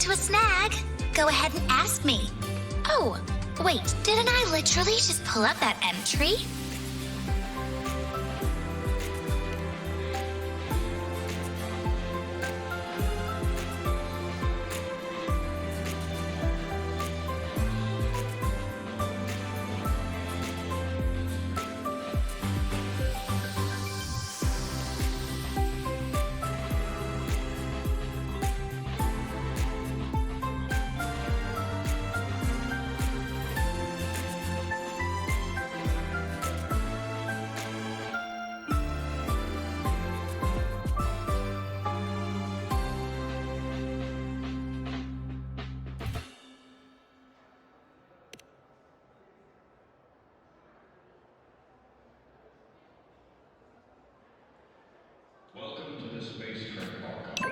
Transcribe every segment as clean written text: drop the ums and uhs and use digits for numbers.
into a snag. Go ahead and ask me. Oh, wait, didn't I literally just pull up that entry? Welcome to the Space Trek Archive.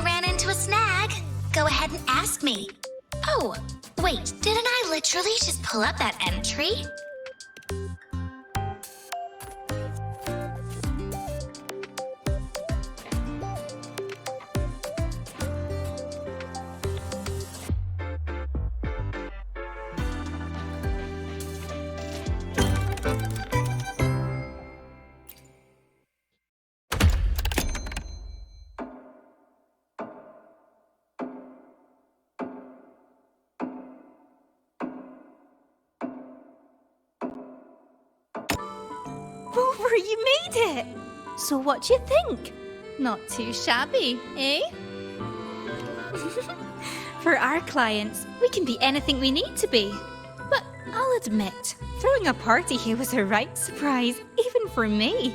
Ran into a snag. Go ahead and ask me. Oh, wait, didn't I literally just pull up that entry? Rover, you made it! So what do you think? Not too shabby, eh? For our clients, we can be anything we need to be. But I'll admit, throwing a party here was a right surprise, even for me.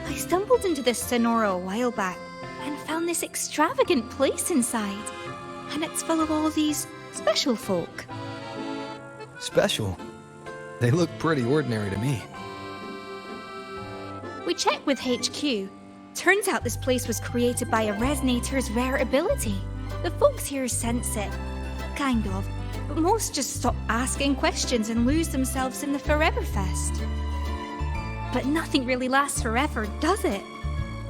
I stumbled into this Sonoro a while back and found this extravagant place inside. And it's full of all these special folk. Special? They look pretty ordinary to me. We checked with HQ. Turns out this place was created by a resonator's rare ability. The folks here sense it. Kind of. But most just stop asking questions and lose themselves in the Forever Fest. But nothing really lasts forever, does it?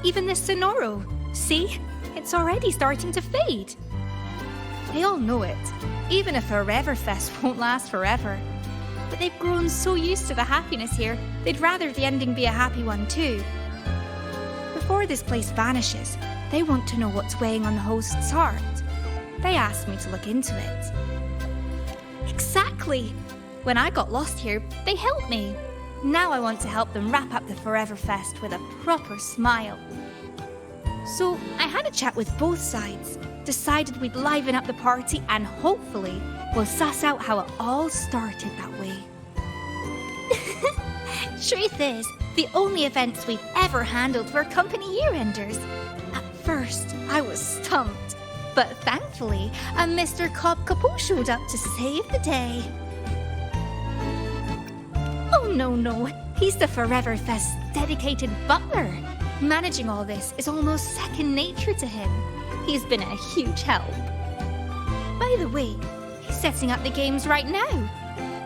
Even this Sonoro. See? It's already starting to fade. They all know it. Even a Forever Fest won't last forever. But they've grown so used to the happiness here, they'd rather the ending be a happy one too. Before this place vanishes, they want to know what's weighing on the host's heart. They asked me to look into it. Exactly! When I got lost here, they helped me. Now I want to help them wrap up the Forever Fest with a proper smile. So I had a chat with both sides, decided we'd liven up the party, and hopefully we'll suss out how it all started that way. Truth is, the only events we've ever handled were company year-enders. At first, I was stumped, but thankfully, a Mr. Cobb Capot showed up to save the day. Oh no, he's the Forever Fest's dedicated butler. Managing all this is almost second nature to him. He's been a huge help. By the way, he's setting up the games right now.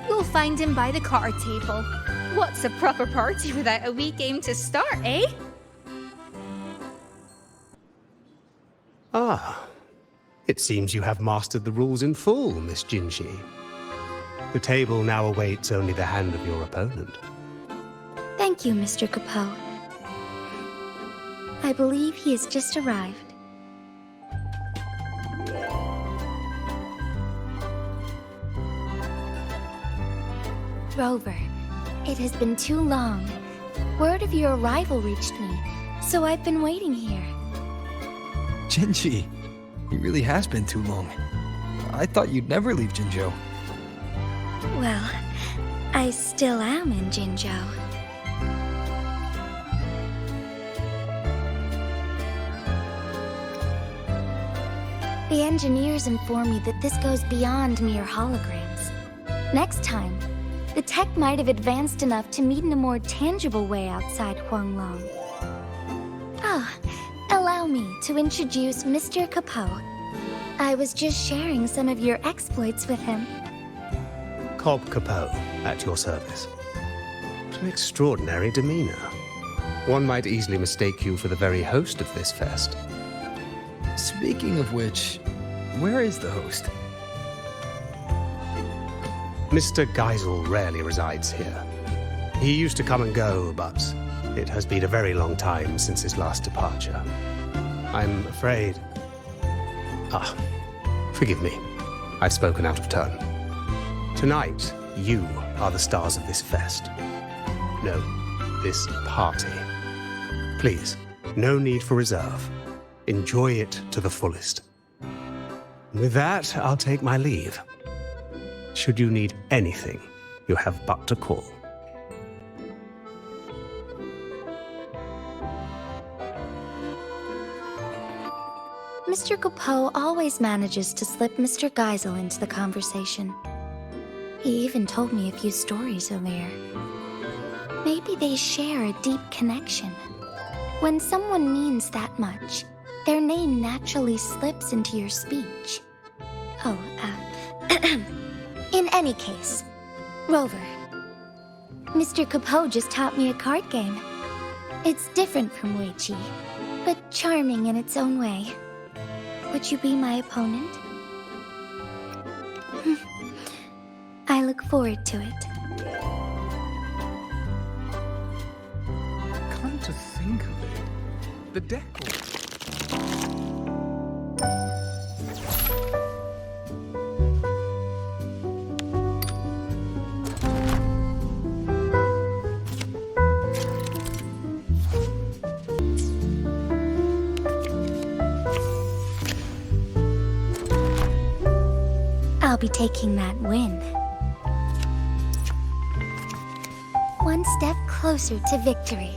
You'll find him by the card table. What's a proper party without a wee game to start, eh? Ah, it seems you have mastered the rules in full, Miss Jinshi. The table now awaits only the hand of your opponent. Thank you, Mr. Capot. I believe he has just arrived. Rover, it has been too long. Word of your arrival reached me, so I've been waiting here. Jinji, it really has been too long. I thought you'd never leave Jinzhou. Well, I still am in Jinzhou. The engineers inform me that this goes beyond mere holograms. Next time, the tech might have advanced enough to meet in a more tangible way outside Huanglong. Oh, allow me to introduce Mr. Capot. I was just sharing some of your exploits with him. Cobb Capot, at your service. What an extraordinary demeanor. One might easily mistake you for the very host of this fest. Speaking of which, where is the host? Mr. Geisel rarely resides here. He used to come and go, but it has been a very long time since his last departure. I'm afraid... forgive me. I've spoken out of turn. Tonight, you are the stars of this fest. No, this party. Please, no need for reserve. Enjoy it to the fullest. With that, I'll take my leave. Should you need anything, you have but to call. Mr. Capot always manages to slip Mr. Geisel into the conversation. He even told me a few stories earlier. Maybe they share a deep connection. When someone means that much, their name naturally slips into your speech. In any case, Rover. Mr. Capot just taught me a card game. It's different from Weiqi, but charming in its own way. Would you be my opponent? I look forward to it. Come to think of it, the decor... I'll be taking that win. One step closer to victory.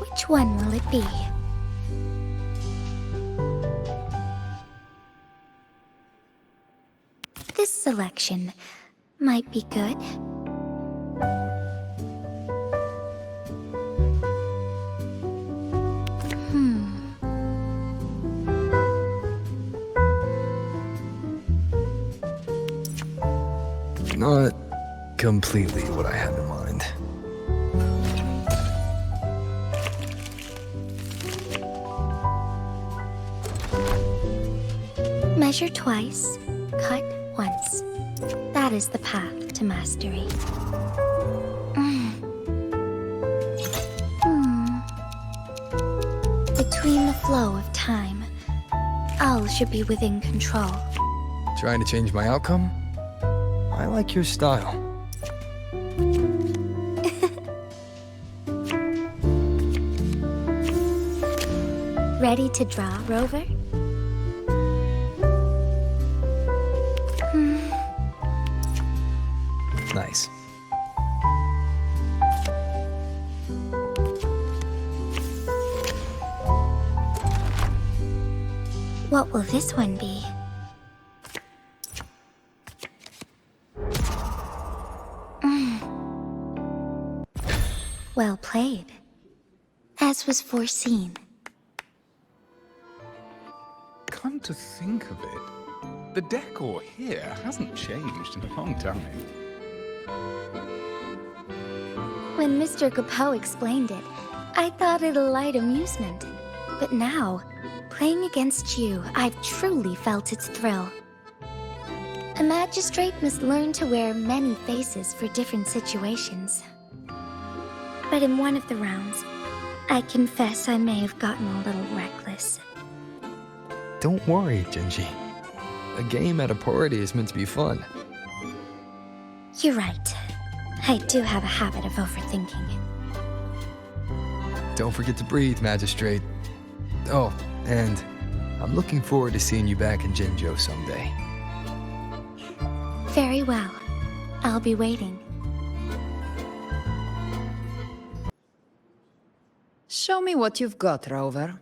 Which one will it be? This selection might be good. Not completely what I had in mind. Measure twice, cut once. That is the path to mastery. Between the flow of time, all should be within control. Trying to change my outcome? I like your style. Ready to draw, Rover? Nice. What will this one be? Well played. As was foreseen. Come to think of it, the decor here hasn't changed in a long time. When Mr. Capot explained it, I thought it a light amusement. But now, playing against you, I've truly felt its thrill. A magistrate must learn to wear many faces for different situations. But in one of the rounds, I confess I may have gotten a little reckless. Don't worry, Genji. A game at a party is meant to be fun. You're right. I do have a habit of overthinking. Don't forget to breathe, Magistrate. Oh, and I'm looking forward to seeing you back in Jinzhou someday. Very well. I'll be waiting. Show me what you've got, Rover.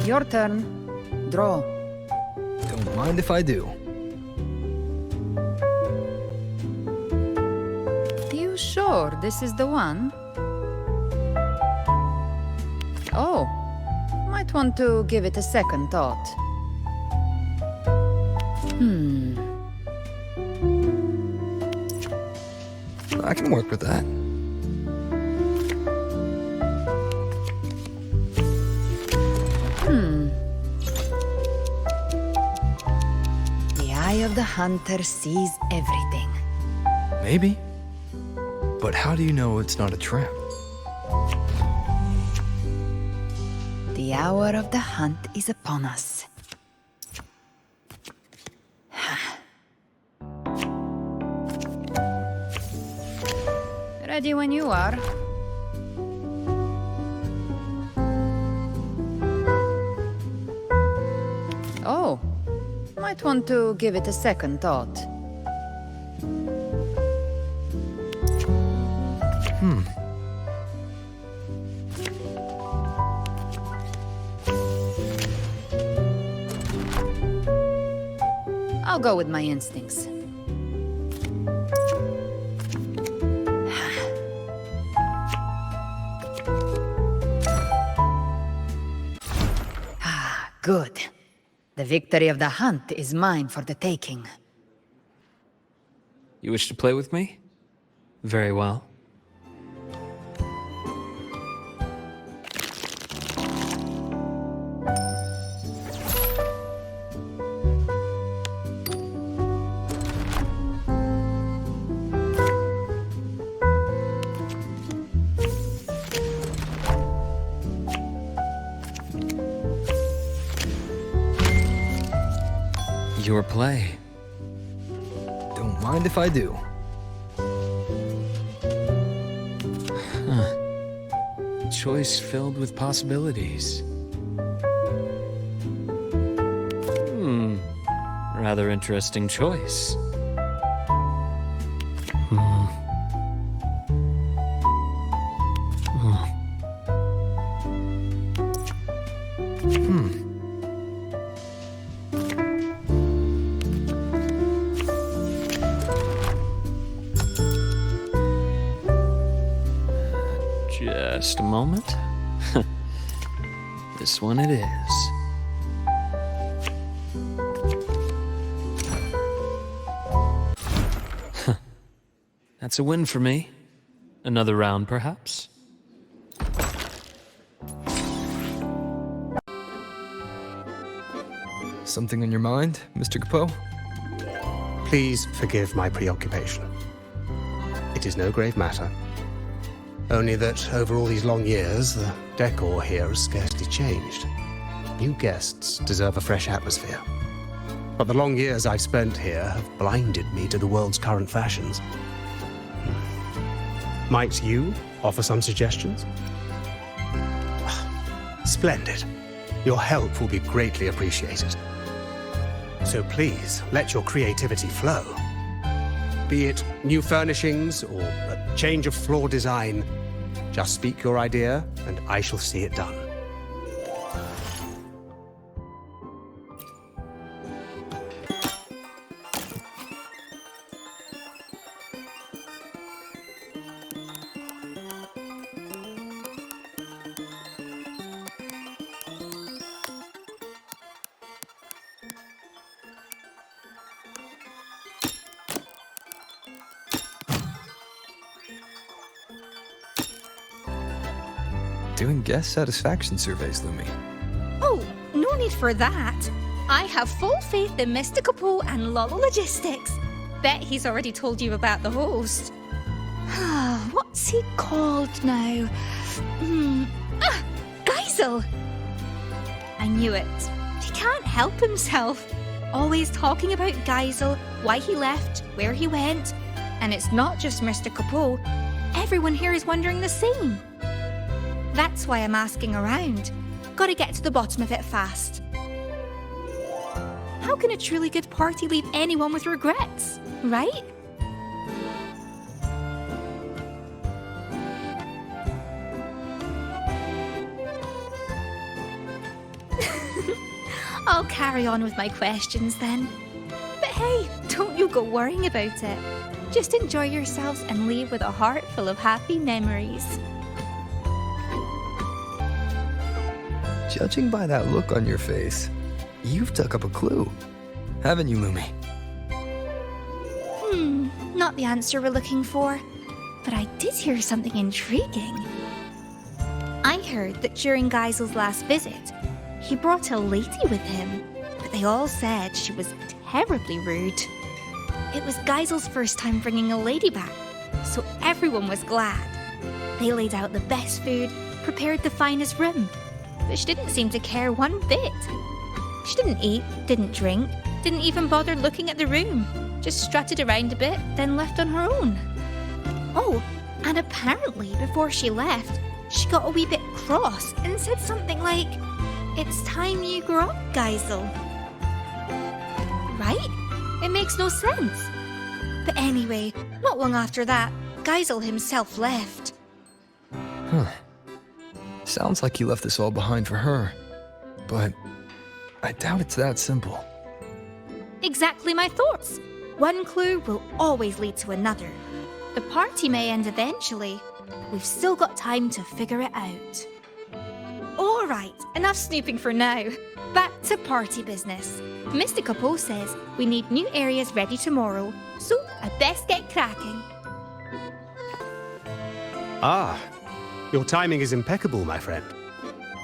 Your turn. Draw. Don't mind if I do. You sure this is the one? Oh, might want to give it a second thought. I can work with that. The eye of the hunter sees everything. Maybe. But how do you know it's not a trap? The hour of the hunt is upon us. Ready when you are. Oh, might want to give it a second thought. I'll go with my instincts. Good. The victory of the hunt is mine for the taking. You wish to play with me? Very well. Your play. Don't mind if I do. Choice filled with possibilities. Rather interesting choice. Just a moment. This one it is. That's a win for me. Another round, perhaps? Something on your mind, Mr. Capot? Please forgive my preoccupation. It is no grave matter. Only that over all these long years, the decor here has scarcely changed. New guests deserve a fresh atmosphere. But the long years I've spent here have blinded me to the world's current fashions. Might you offer some suggestions? Splendid. Your help will be greatly appreciated. So please, let your creativity flow. Be it new furnishings or a change of floor design, just speak your idea and I shall see it done. Doing guest satisfaction surveys, Lumi. Oh, no need for that. I have full faith in Mr. Capot and Lolo Logistics. Bet he's already told you about the host. What's he called now? Geisel! I knew it. He can't help himself. Always talking about Geisel, why he left, where he went. And it's not just Mr. Capot. Everyone here is wondering the same. That's why I'm asking around. Gotta get to the bottom of it fast. How can a truly good party leave anyone with regrets, right? I'll carry on with my questions then. But hey, don't you go worrying about it. Just enjoy yourselves and leave with a heart full of happy memories. Judging by that look on your face, you've dug up a clue. Haven't you, Lumi? Not the answer we're looking for. But I did hear something intriguing. I heard that during Geisel's last visit, he brought a lady with him, but they all said she was terribly rude. It was Geisel's first time bringing a lady back, so everyone was glad. They laid out the best food, prepared the finest room, but she didn't seem to care one bit. She didn't eat, didn't drink, didn't even bother looking at the room, just strutted around a bit, then left on her own. Oh, and apparently before she left, she got a wee bit cross and said something like, "It's time you grew up, Geisel." Right? It makes no sense. But anyway, not long after that, Geisel himself left. Huh. Sounds like he left this all behind for her. But I doubt it's that simple. Exactly my thoughts. One clue will always lead to another. The party may end eventually, but we've still got time to figure it out. Alright, enough snooping for now. Back to party business. Mr. Capot says we need new areas ready tomorrow, so I best get cracking. Ah, your timing is impeccable, my friend.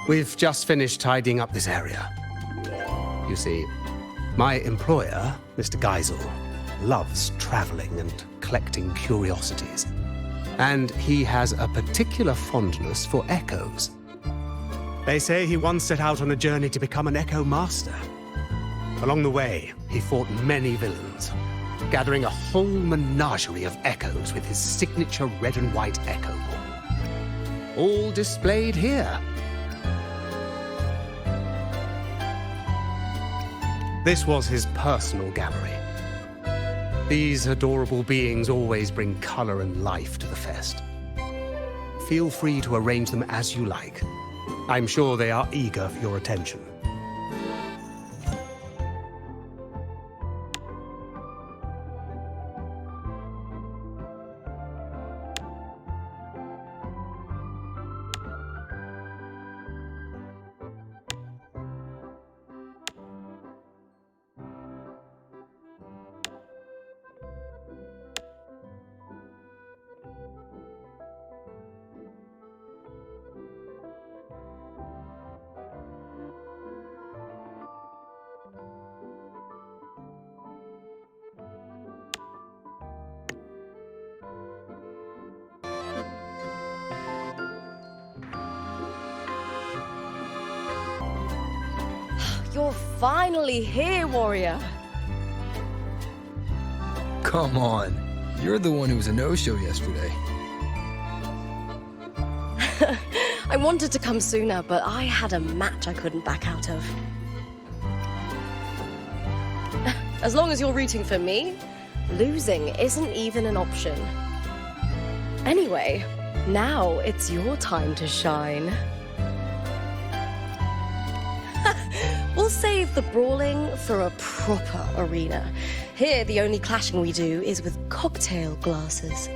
We've just finished tidying up this area. You see, my employer, Mr. Geisel, loves traveling and collecting curiosities. And he has a particular fondness for echoes. They say he once set out on a journey to become an echo master. Along the way, he fought many villains, gathering a whole menagerie of echoes with his signature red and white echo ball. All displayed here. This was his personal gallery. These adorable beings always bring color and life to the fest. Feel free to arrange them as you like. I'm sure they are eager for your attention. You're finally here, warrior. Come on. You're the one who was a no-show yesterday. I wanted to come sooner, but I had a match I couldn't back out of. As long as you're rooting for me, losing isn't even an option. Anyway, now it's your time to shine. We'll save the brawling for a proper arena. Here, the only clashing we do is with cocktail glasses.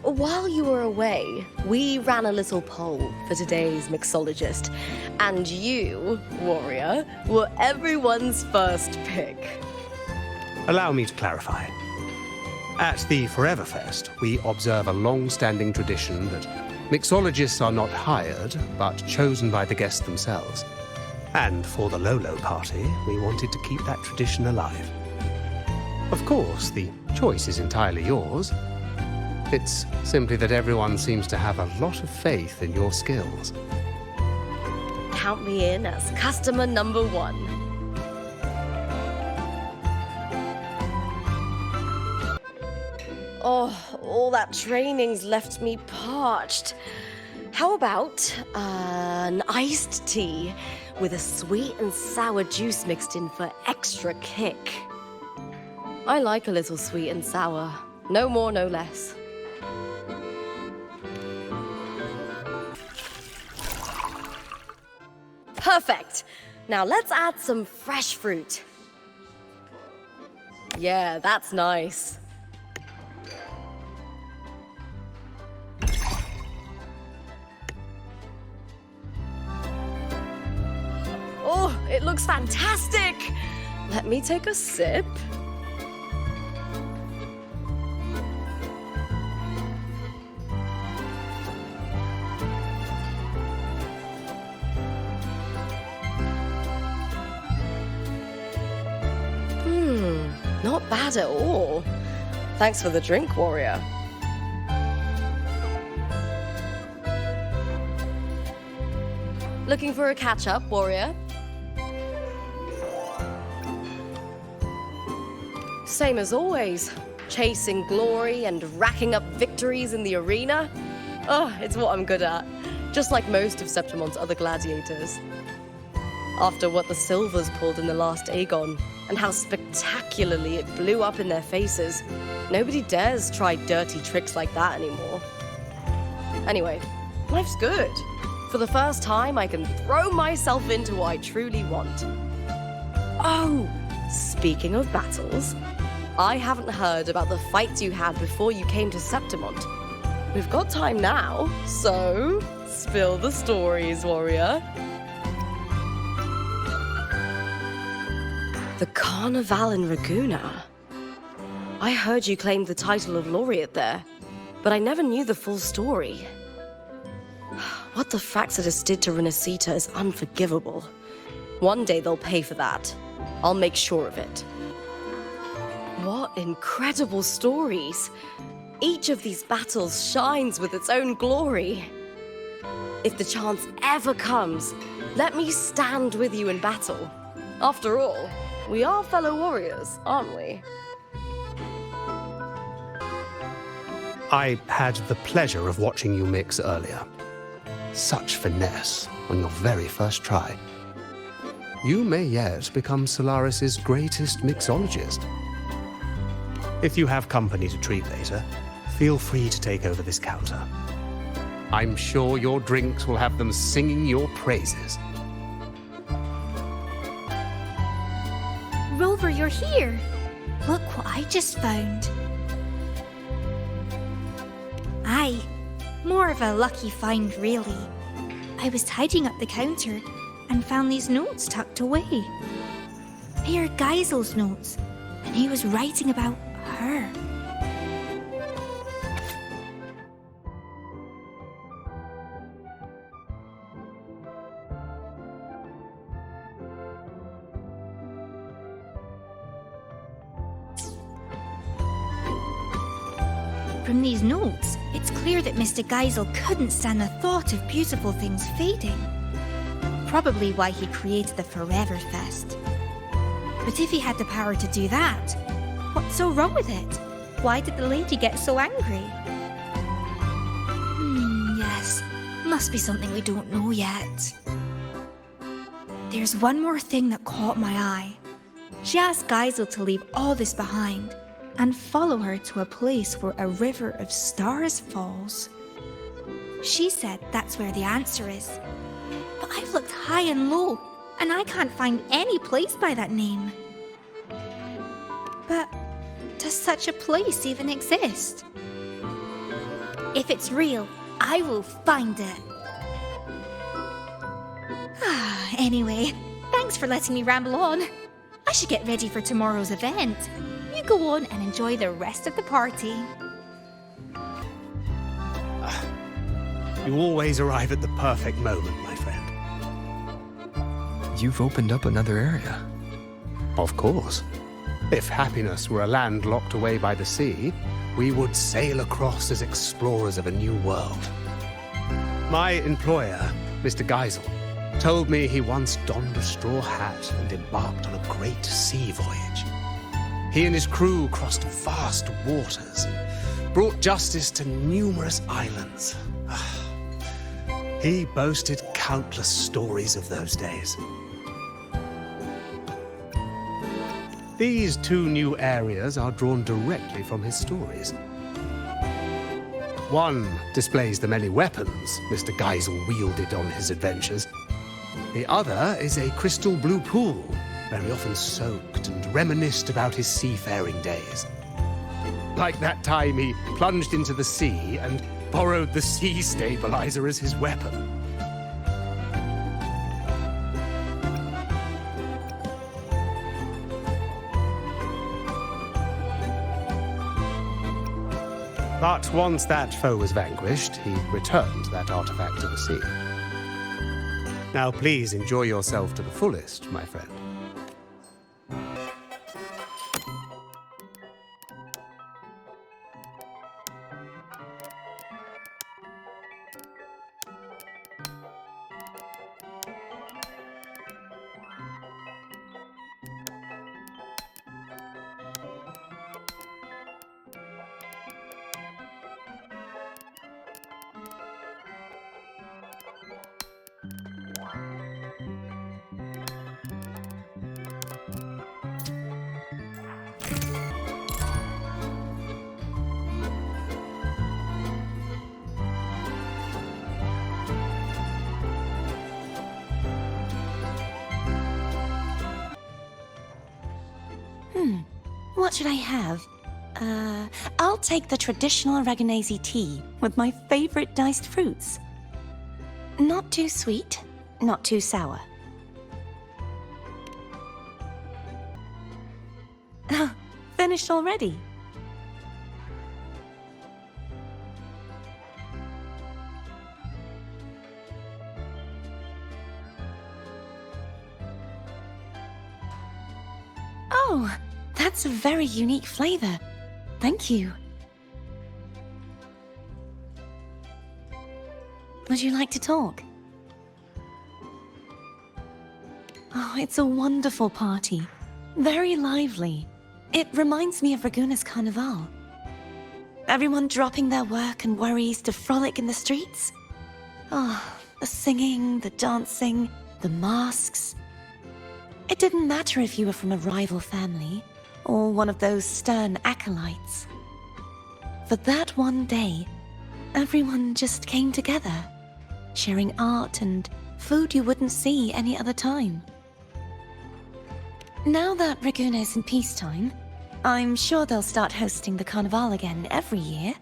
While you were away, we ran a little poll for today's mixologist, and you, warrior, were everyone's first pick. Allow me to clarify. At the Forever Fest, we observe a long-standing tradition that mixologists are not hired, but chosen by the guests themselves. And for the Lolo party, we wanted to keep that tradition alive. Of course, the choice is entirely yours. It's simply that everyone seems to have a lot of faith in your skills. Count me in as customer number one. Oh, all that training's left me parched. How about an iced tea with a sweet and sour juice mixed in for extra kick? I like a little sweet and sour. No more, no less. Perfect. Now let's add some fresh fruit. Yeah, that's nice. Oh, it looks fantastic! Let me take a sip. Not bad at all. Thanks for the drink, warrior. Looking for a catch-up, warrior? Same as always. Chasing glory and racking up victories in the arena. Oh, it's what I'm good at. Just like most of Septimon's other gladiators. After what the Silvers pulled in the last Aegon, and how spectacularly it blew up in their faces, nobody dares try dirty tricks like that anymore. Anyway, life's good. For the first time, I can throw myself into what I truly want. Oh, speaking of battles, I haven't heard about the fights you had before you came to Septimont. We've got time now, so spill the stories, warrior. The Carnival in Raguna. I heard you claimed the title of laureate there, but I never knew the full story. What the Fraxidus did to Renacita is unforgivable. One day they'll pay for that. I'll make sure of it. What incredible stories! Each of these battles shines with its own glory. If the chance ever comes, let me stand with you in battle. After all, we are fellow warriors, aren't we? I had the pleasure of watching you mix earlier. Such finesse on your very first try. You may yet become Solaris's greatest mixologist. If you have company to treat later, feel free to take over this counter. I'm sure your drinks will have them singing your praises. Rover, you're here. Look what I just found. Aye, more of a lucky find, really. I was tidying up the counter and found these notes tucked away. They are Geisel's notes, and he was writing about her. From these notes, it's clear that Mr. Geisel couldn't stand the thought of beautiful things fading. Probably why he created the Forever Fest. But if he had the power to do that, what's so wrong with it? Why did the lady get so angry? Yes, must be something we don't know yet. There's one more thing that caught my eye. She asked Geisel to leave all this behind and follow her to a place where a river of stars falls. She said that's where the answer is. But I've looked high and low, and I can't find any place by that name. But does such a place even exist? If it's real, I will find it. Anyway, thanks for letting me ramble on. I should get ready for tomorrow's event. You go on and enjoy the rest of the party. You always arrive at the perfect moment, my friend. You've opened up another area. Of course. If happiness were a land locked away by the sea, we would sail across as explorers of a new world. My employer, Mr. Geisel, told me he once donned a straw hat and embarked on a great sea voyage. He and his crew crossed vast waters and brought justice to numerous islands. He boasted countless stories of those days. These two new areas are drawn directly from his stories. One displays the many weapons Mr. Geisel wielded on his adventures. The other is a crystal blue pool, where he often soaked and reminisced about his seafaring days. Like that time he plunged into the sea and borrowed the sea stabilizer as his weapon. But once that foe was vanquished, he returned that artifact to the sea. Now please enjoy yourself to the fullest, my friend. What should I have? I'll take the traditional Aragonese tea with my favorite diced fruits. Not too sweet, not too sour. Oh, finished already? Oh, that's a very unique flavor. Thank you. Would you like to talk? Oh, it's a wonderful party. Very lively. It reminds me of Raguna's Carnival. Everyone dropping their work and worries to frolic in the streets. Oh, the singing, the dancing, the masks. It didn't matter if you were from a rival family or one of those stern acolytes. For that one day, everyone just came together, sharing art and food you wouldn't see any other time. Now that Raguna is in peacetime, I'm sure they'll start hosting the Carnival again every year.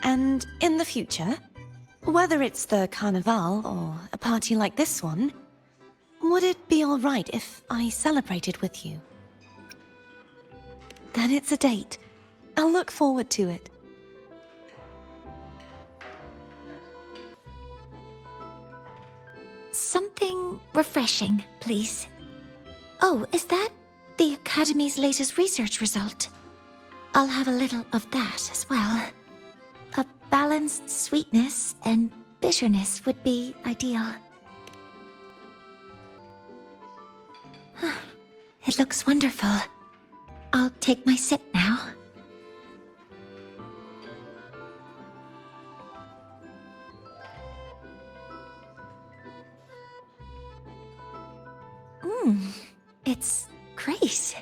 And in the future, whether it's the Carnival or a party like this one, would it be all right if I celebrated with you? Then it's a date. I'll look forward to it. Something refreshing, please. Oh, is that the Academy's latest research result? I'll have a little of that as well. A balanced sweetness and bitterness would be ideal. It looks wonderful. I'll take my sip now. It's great.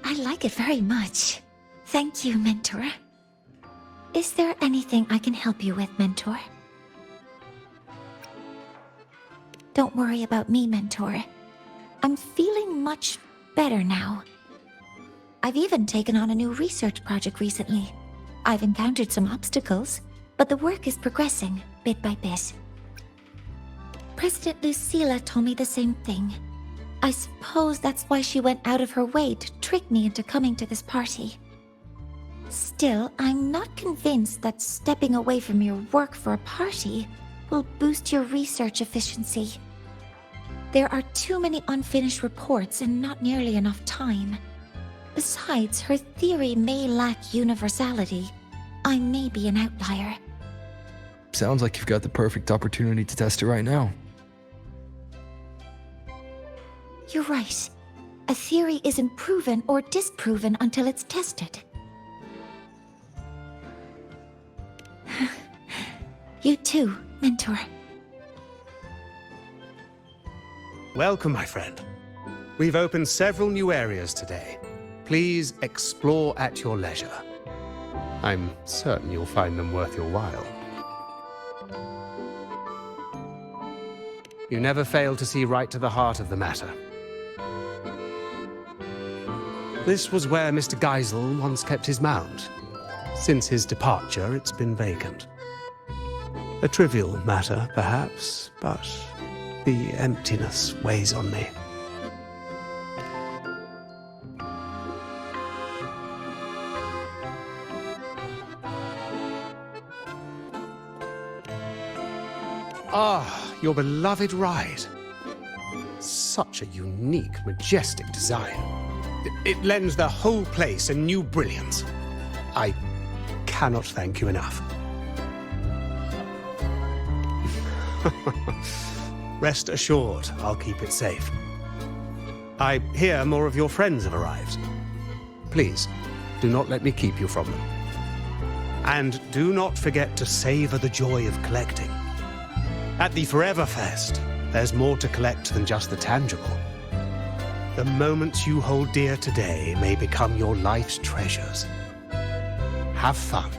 I like it very much. Thank you, Mentor. Is there anything I can help you with, Mentor? Don't worry about me, Mentor. I'm feeling much better now. I've even taken on a new research project recently. I've encountered some obstacles, but the work is progressing, bit by bit. President Lucilla told me the same thing. I suppose that's why she went out of her way to trick me into coming to this party. Still, I'm not convinced that stepping away from your work for a party will boost your research efficiency. There are too many unfinished reports and not nearly enough time. Besides, her theory may lack universality. I may be an outlier. Sounds like you've got the perfect opportunity to test it right now. You're right. A theory isn't proven or disproven until it's tested. You too, Mentor. Welcome, my friend. We've opened several new areas today. Please explore at your leisure. I'm certain you'll find them worth your while. You never fail to see right to the heart of the matter. This was where Mr. Geisel once kept his mount. Since his departure, it's been vacant. A trivial matter, perhaps, but the emptiness weighs on me. Ah, your beloved ride. Such a unique, majestic design. It lends the whole place a new brilliance. I cannot thank you enough. Rest assured, I'll keep it safe. I hear more of your friends have arrived. Please, do not let me keep you from them. And do not forget to savor the joy of collecting. At the Forever Fest, there's more to collect than just the tangible. The moments you hold dear today may become your life's treasures. Have fun,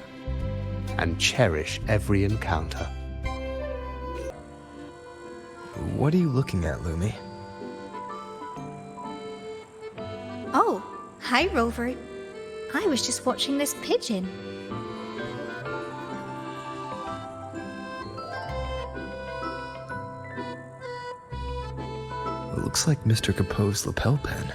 and cherish every encounter. What are you looking at, Lumi? Oh, hi, Rover. I was just watching this pigeon. It looks like Mr. Capoe's lapel pin.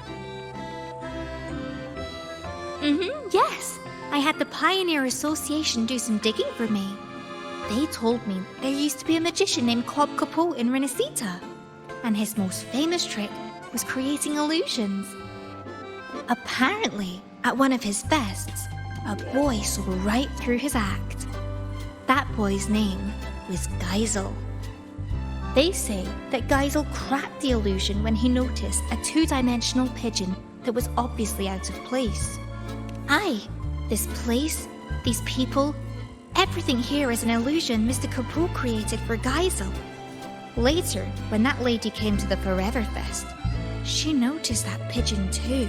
Yes. I had the Pioneer Association do some digging for me. They told me there used to be a magician named Cobb Capoe in Renacita, and his most famous trick was creating illusions. Apparently, at one of his fests, a boy saw right through his act. That boy's name was Geisel. They say that Geisel cracked the illusion when he noticed a two-dimensional pigeon that was obviously out of place. Aye, this place, these people, everything here is an illusion Mr. Capoe created for Geisel. Later, when that lady came to the Forever Fest, she noticed that pigeon too.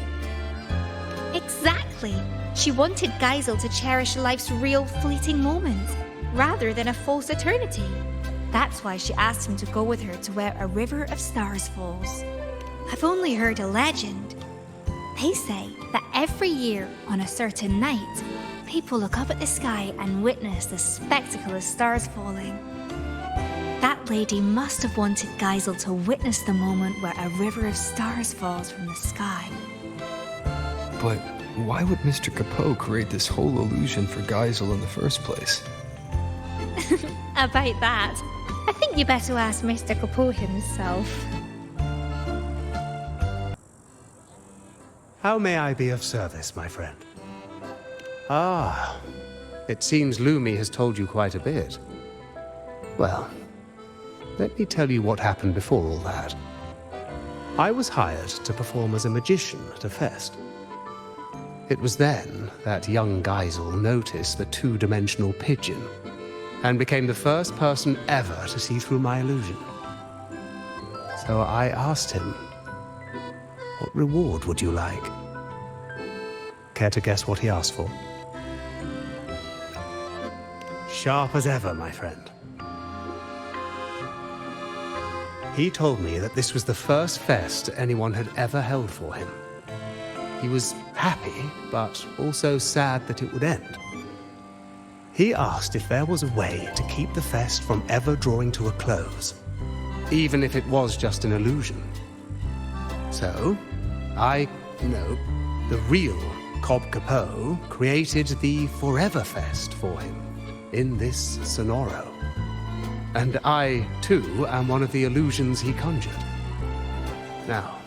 Exactly! She wanted Geisel to cherish life's real fleeting moments, rather than a false eternity. That's why she asked him to go with her to where a river of stars falls. I've only heard a legend. They say that every year on a certain night, people look up at the sky and witness the spectacle of stars falling. That lady must have wanted Geisel to witness the moment where a river of stars falls from the sky. But why would Mr. Capoe create this whole illusion for Geisel in the first place? About that, I think you better ask Mr. Capoe himself. How may I be of service, my friend? Ah, it seems Lumi has told you quite a bit. Well, let me tell you what happened before all that. I was hired to perform as a magician at a fest. It was then that young Geisel noticed the two-dimensional pigeon and became the first person ever to see through my illusion. So I asked him, what reward would you like? Care to guess what he asked for? Sharp as ever, my friend. He told me that this was the first fest anyone had ever held for him. He was happy, but also sad that it would end. He asked if there was a way to keep the fest from ever drawing to a close, even if it was just an illusion. So, the real Cobb Capoe created the Forever Fest for him in this Sonoro. And I, too, am one of the illusions he conjured. Now,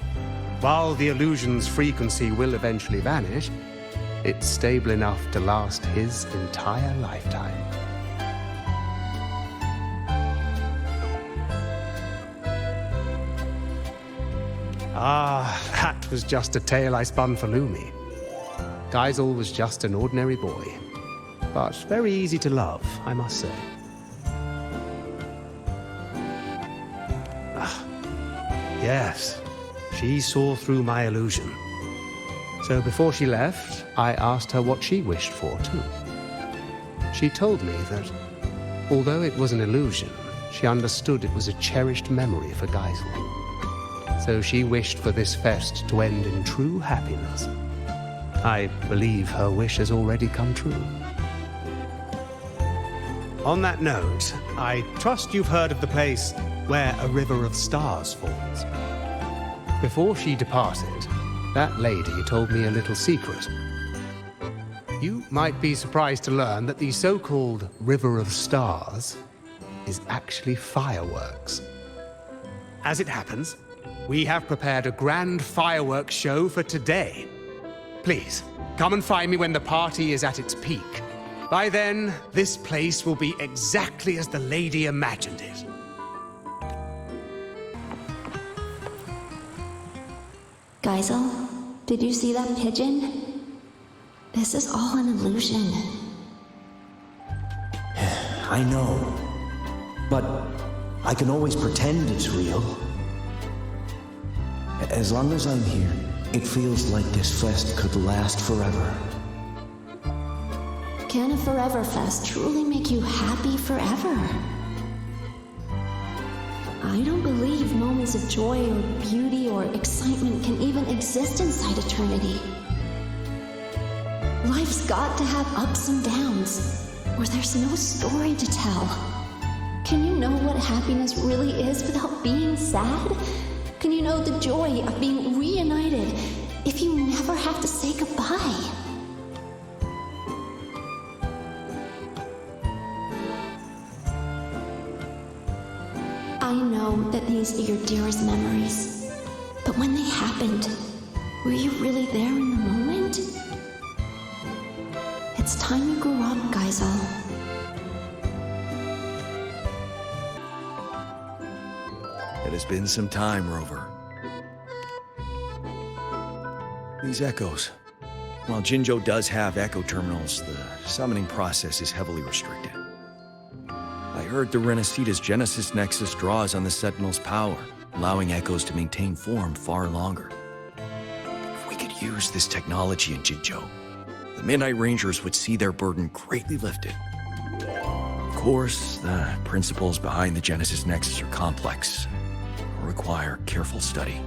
while the illusion's frequency will eventually vanish, it's stable enough to last his entire lifetime. Ah, that was just a tale I spun for Lumi. Geisel was just an ordinary boy, but very easy to love, I must say. Yes, she saw through my illusion. So before she left, I asked her what she wished for, too. She told me that, although it was an illusion, she understood it was a cherished memory for Geisel. So she wished for this fest to end in true happiness. I believe her wish has already come true. On that note, I trust you've heard of the place where a river of stars falls. Before she departed, that lady told me a little secret. You might be surprised to learn that the so-called River of Stars is actually fireworks. As it happens, we have prepared a grand fireworks show for today. Please, come and find me when the party is at its peak. By then, this place will be exactly as the lady imagined it. Geisel, did you see that pigeon? This is all an illusion. I know, but I can always pretend it's real. As long as I'm here, it feels like this fest could last forever. Can a Forever Fest truly make you happy forever? I don't believe moments of joy or beauty or excitement can even exist inside eternity. Life's got to have ups and downs, or there's no story to tell. Can you know what happiness really is without being sad? Can you know the joy of being reunited if you never have to say goodbye? I know that these are your dearest memories, but when they happened, were you really there in the moment? It's time you grew up, Geisel. It has been some time, Rover. These echoes. While Jinzhou does have echo terminals, the summoning process is heavily restricted. I heard the Renacita's Genesis Nexus draws on the Sentinel's power, allowing echoes to maintain form far longer. If we could use this technology in Jinzhou, the Midnight Rangers would see their burden greatly lifted. Of course, the principles behind the Genesis Nexus are complex, require careful study.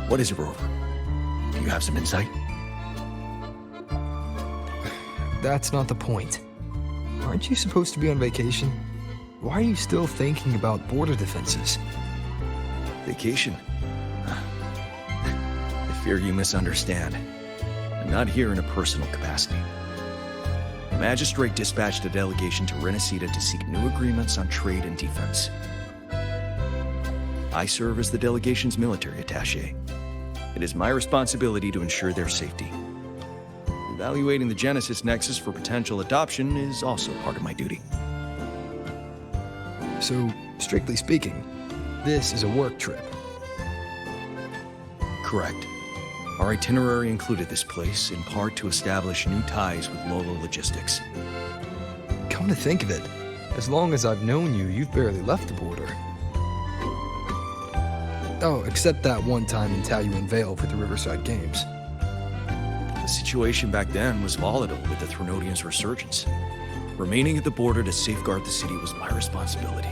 What is it, Rover? Do you have some insight? That's not the point. Aren't you supposed to be on vacation? Why are you still thinking about border defenses? Vacation? I fear you misunderstand. I'm not here in a personal capacity. The Magistrate dispatched a delegation to Renacita to seek new agreements on trade and defense. I serve as the delegation's military attaché. It is my responsibility to ensure their safety. Evaluating the Genesis Nexus for potential adoption is also part of my duty. So, strictly speaking, this is a work trip. Correct. Our itinerary included this place, in part to establish new ties with Lolo Logistics. Come to think of it, as long as I've known you, you've barely left the border. Oh, except that one time in Taoyuan Vale for the Riverside Games. The situation back then was volatile with the Threnodians' resurgence. Remaining at the border to safeguard the city was my responsibility.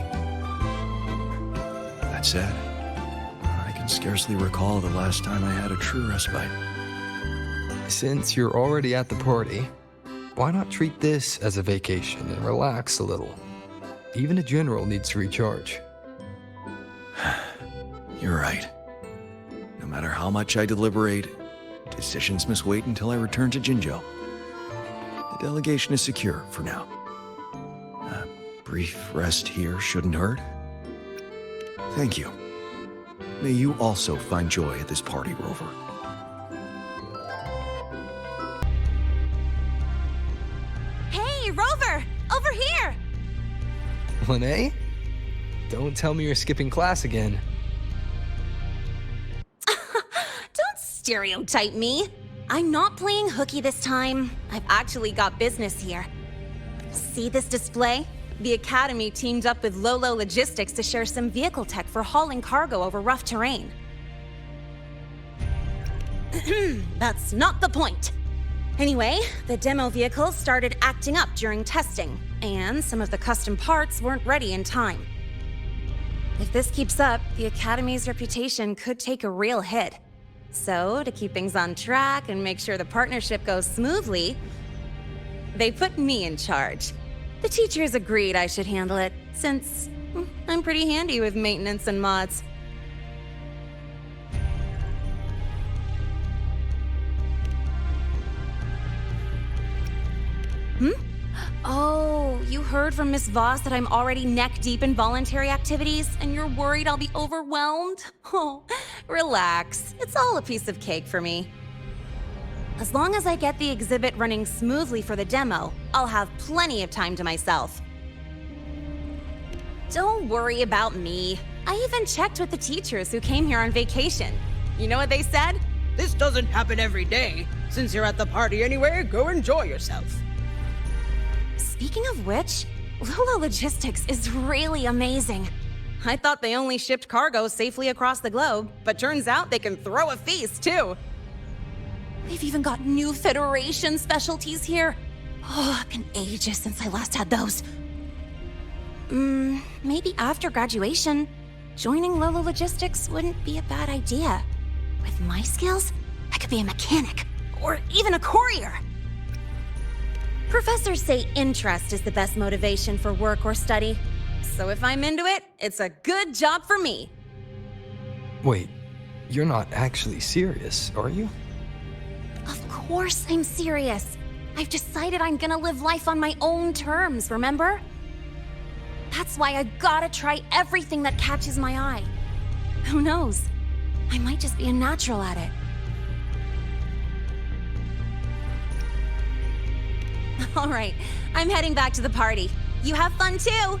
That said, I can scarcely recall the last time I had a true respite. Since you're already at the party, why not treat this as a vacation and relax a little? Even a general needs to recharge. You're right. No matter how much I deliberate, decisions must wait until I return to Jinzhou. The delegation is secure for now. A brief rest here shouldn't hurt. Thank you. May you also find joy at this party, Rover. Hey, Rover! Over here! Lene? Don't tell me you're skipping class again. Don't stereotype me. I'm not playing hooky this time. I've actually got business here. See this display? The Academy teamed up with Lolo Logistics to share some vehicle tech for hauling cargo over rough terrain. That's not the point. Anyway, the demo vehicles started acting up during testing, and some of the custom parts weren't ready in time. If this keeps up, the Academy's reputation could take a real hit. So, to keep things on track and make sure the partnership goes smoothly, they put me in charge. The teachers agreed I should handle it, since I'm pretty handy with maintenance and mods. Oh, you heard from Miss Voss that I'm already neck-deep in voluntary activities, and you're worried I'll be overwhelmed? Oh, relax. It's all a piece of cake for me. As long as I get the exhibit running smoothly for the demo, I'll have plenty of time to myself. Don't worry about me. I even checked with the teachers who came here on vacation. You know what they said? This doesn't happen every day. Since you're at the party anyway, go enjoy yourself. Speaking of which, Lolo Logistics is really amazing. I thought they only shipped cargo safely across the globe, but turns out they can throw a feast too. They've even got new Federation specialties here. Oh, been ages since I last had those. Maybe after graduation, joining Lolo Logistics wouldn't be a bad idea. With my skills, I could be a mechanic, or even a courier. Professors say interest is the best motivation for work or study. So if I'm into it, it's a good job for me. Wait, you're not actually serious, are you? Of course I'm serious. I've decided I'm gonna live life on my own terms, remember? That's why I gotta try everything that catches my eye. Who knows? I might just be a natural at it. All right, I'm heading back to the party. You have fun too!